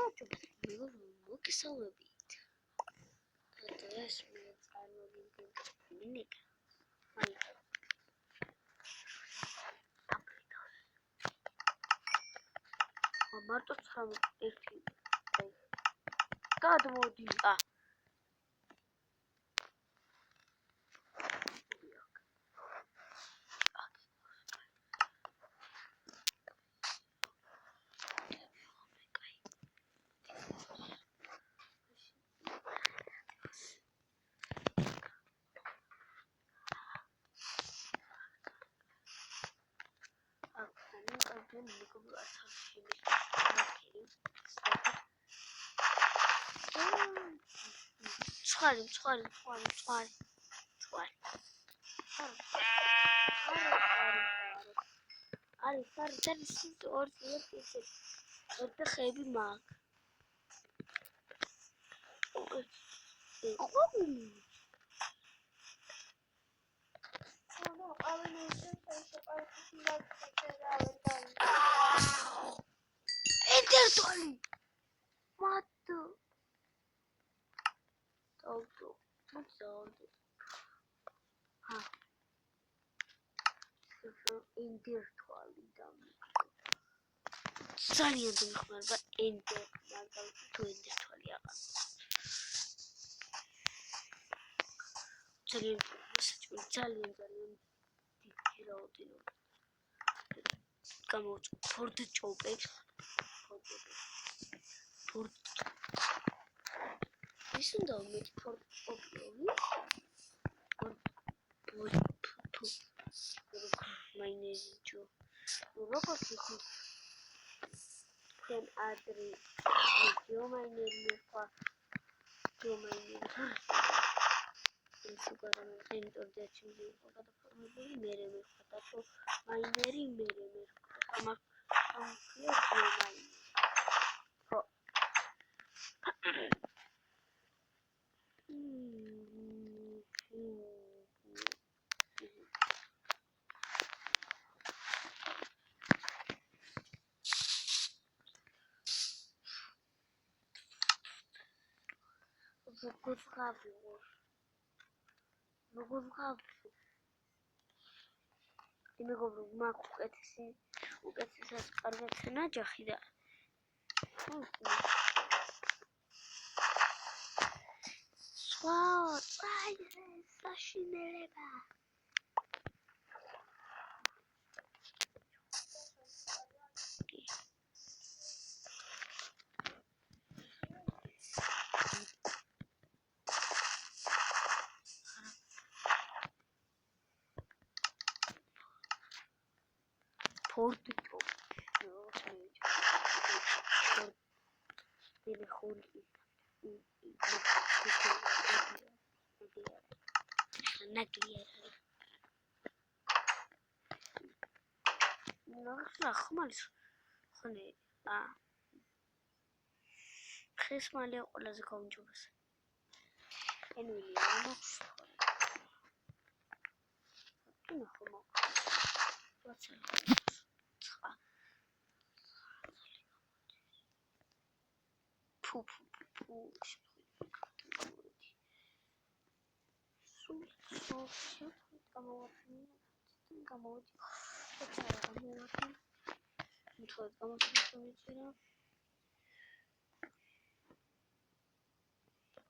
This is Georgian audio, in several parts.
მოგესალმებით. დღეს მე წარმოგიდგენთ მინიკა. მარტო 1 გადმოდი. ძალიან დამხმარება ენდერ მაგალითად თუ ენდერ თვალი აღარ ძალიან დიდი რაოდენობა გამოვწ ფორდ ჭოპებს ის უნდა მე ფორდ ჭოპები მაინეზიჯო როგორც ის then adri geomaineri meqva geomaineri ისუგარან ინტერდეჩი იყო გადაფორმებული მერე მეყვა და თუ მაინერი მერე მეყვა ამ geomaineri ხო იმეგობრო მაგ უკეთესად კარგად ნაჯახი და სხვა საშინელება ფორდ ტელეფონი ნაკლიერა ნახა ხმალს ხონე ხეს მალე ყველაზე გაუნჯობას ენვილი ამოხს ნახო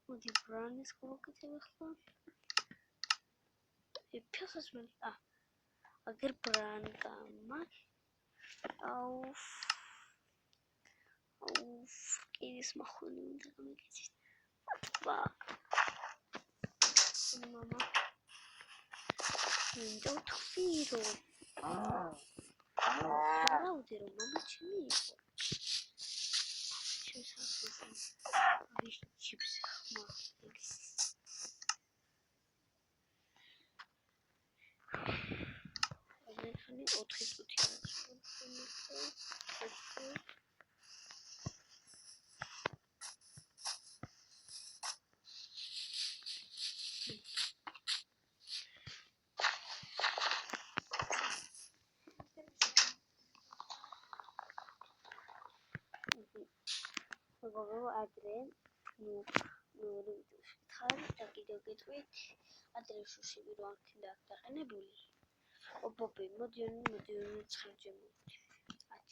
მოდი ბრანის გავაკეთებ ახლა ფეხს მე აგერ ბრანკა მაგ აუф კირის მახონი უნდა გამიგეცით ფაკ мама მინდა თვირო რაუდე რომ მამა ჩემი იყო ჩემს ჩიპს ხმა ახლა 4 წუთი მეგობრებო, ადრე ხარ და კიდევ გეტყვით, ადრე შუში ვირო აქ დაყენებული. ოპოპი, მოდი ცხელჯე მოვიდე. აჩ.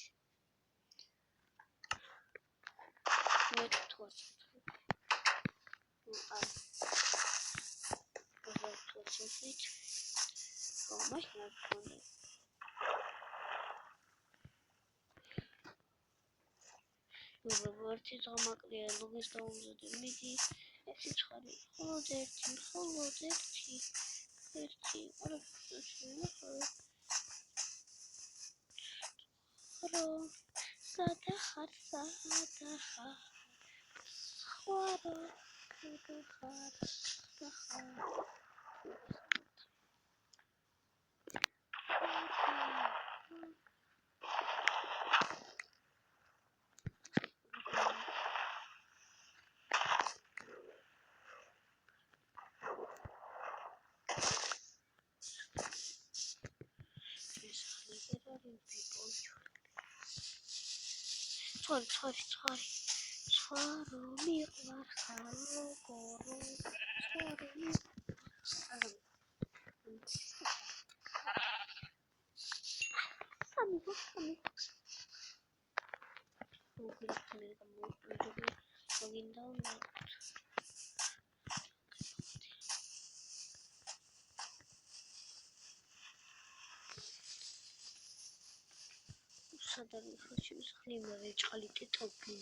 მე თვითონ მაშინ აქონდა. ვერთი ზღამაკლია ლოგის დაუმზადე მიდი. ერთი ცხარი, მხოლოდ ერთი. არა, სადახარ. ଛାର ମିରବାର ସାର କରୁ სადარი ხოჩი მსხლიმდა ვეჭყალი ტეტობი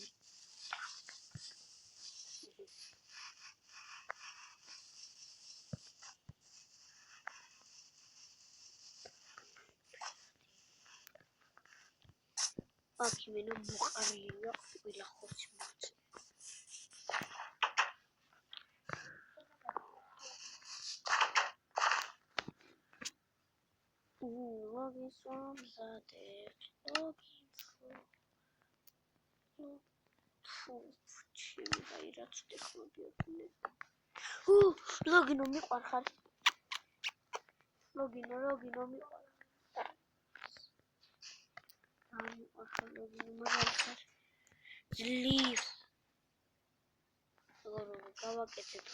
აქიმენო მოყარია ყველა ხოჩი მოწ ლოგის ვამზადე ჩემი რაც ტექნოლოგია ლოგინო მიყვარხარ ლოგინო მიყვარხარ მაგალითად ძლივ გავაკეთეთ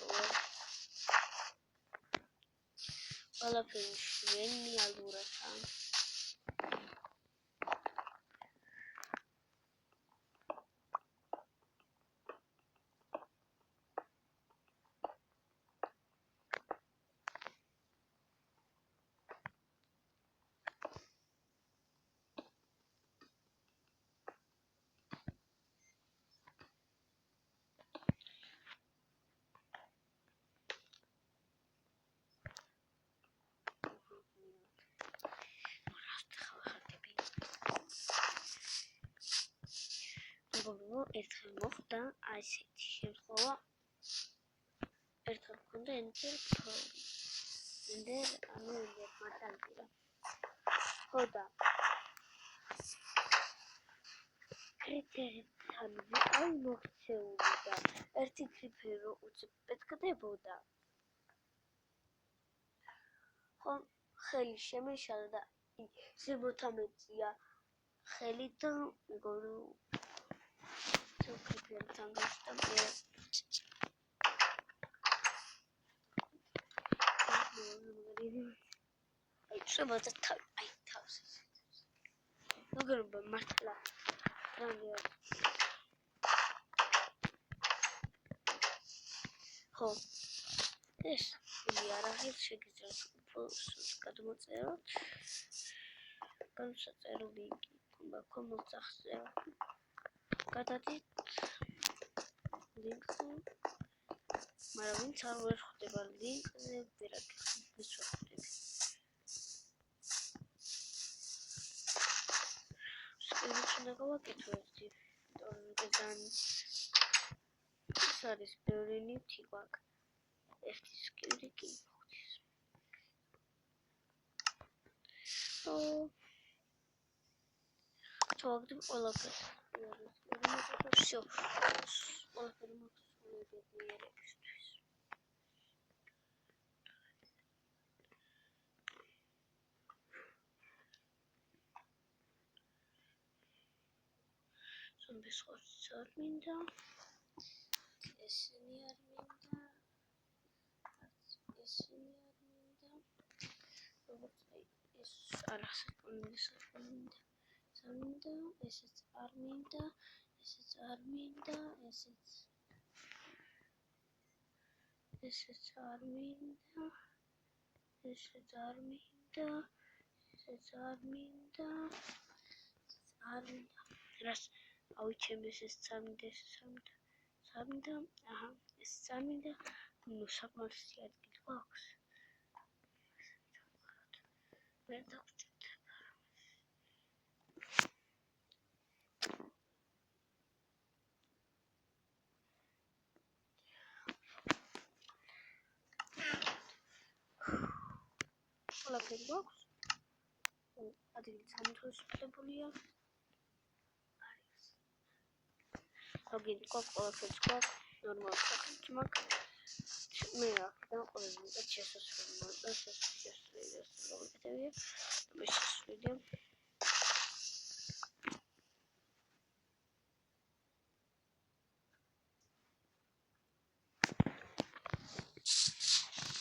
ყველაფერი ჟენიალურადაა ერთხელ მოხდა ასეთი შემთხვევა ერთხელ მქონდა enter მარტანტირა ხოდა კრიტერითან ვიყავ მოქცეული და ერთი ციფრო უცებ პეთქდებოდა ხომ ხელი შემეშალა და ზემოთამეწია ხელი და მეგონი Თან გასტა აი შემოწა თავს როგორ მართლა ხო ეს იარაღი შეგიძლიათ უფროსს გადმოწეროთ განსაწერო ლინკი კომოცახზე გადადით ლინკს მაგრამ ვინც არ ვერ ხვდება ლინკზე ვერაფერს ვერ ხვდები ეს უნდა გავაკეთო ერთი ძალიან ეს არის ბევრი ნივთი გვაქვს ერთი სკივრი კი მოხდეს ჩავაგდებ ყველაფერს всё ყველაფერი მაქსიმალურად ერექსთვის ზომბის ხორცს არ მინდა ესენი არ მინდა. ესენი არ მინდა. როგორც ეს არა სამინდა. ესეც არ მინდა. ესეც არ მინდა. ესეც არ მინდა. ესეც არ მინდა. ესეც არ მინდა. არ მინდა. რას ავიჩემ ესეც წამინდა. აჰა ეს წამინდა. ნუ საკმარისი ადგილი გვაქვს. ვერ დაგჭირდება. ყველაფერი გვაქვს. ადგილი სამთვისებულია. აგინი ყველაფერს გვაქვს. ნორმალურად საქმეც მაქვს. მე აქედან ყველაზე მეტად შესასვლელი მოიწონს. შესასვლელი მოგეკეთებია. შესასვლელი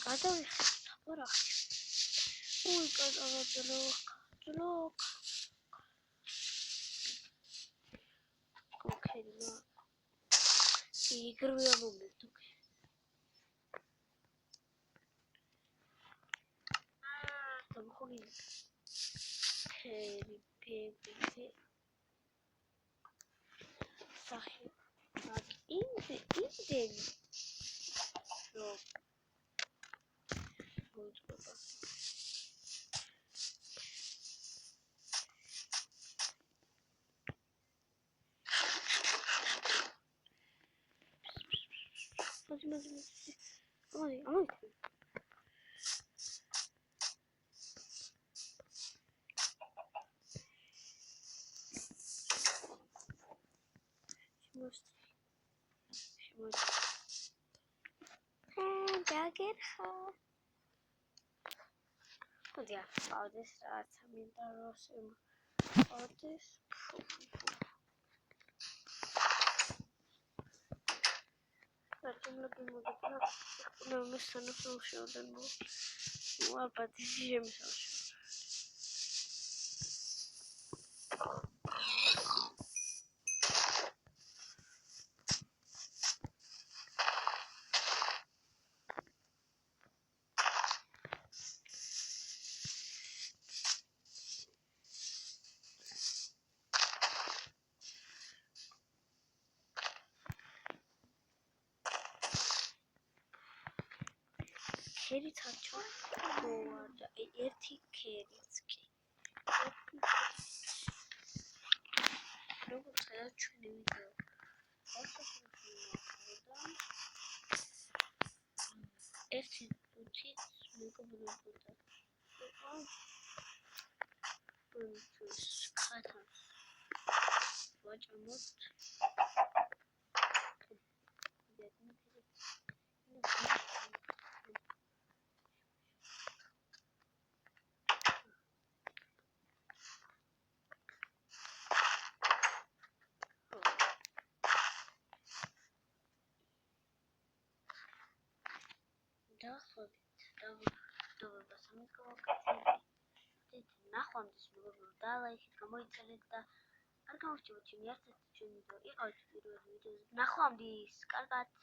გადავიხეთ საფარახში. უი კატარა ძლოკ. ოკეი ნა. იგრვია მომენტ ოკეი. დამხონი. ფერი. სახი. იმდენი. რო მოიწონა. Амой. დაგერხა. კუდია, ავდეს რაც მინდა როს ავდეს. Почему модно? Ну, мы стану слушать, ну, албат изжемся. ქერი თაჩო გოარდა ერთი ქერიც კი როგორც ხარ ჩვენი ვიდეო ერთი თუთი მეგობრებოდა პუნჩს ხათას ვაჭამოთ ნახვამდის მეგობრებო ლაიქით გამოიწერეთ და არ გამორჩევით ჩემი ერთ-ერთი ჩვენი ვიდეო იყავით პირველ ვიდეოზე ნახვამდის კარგად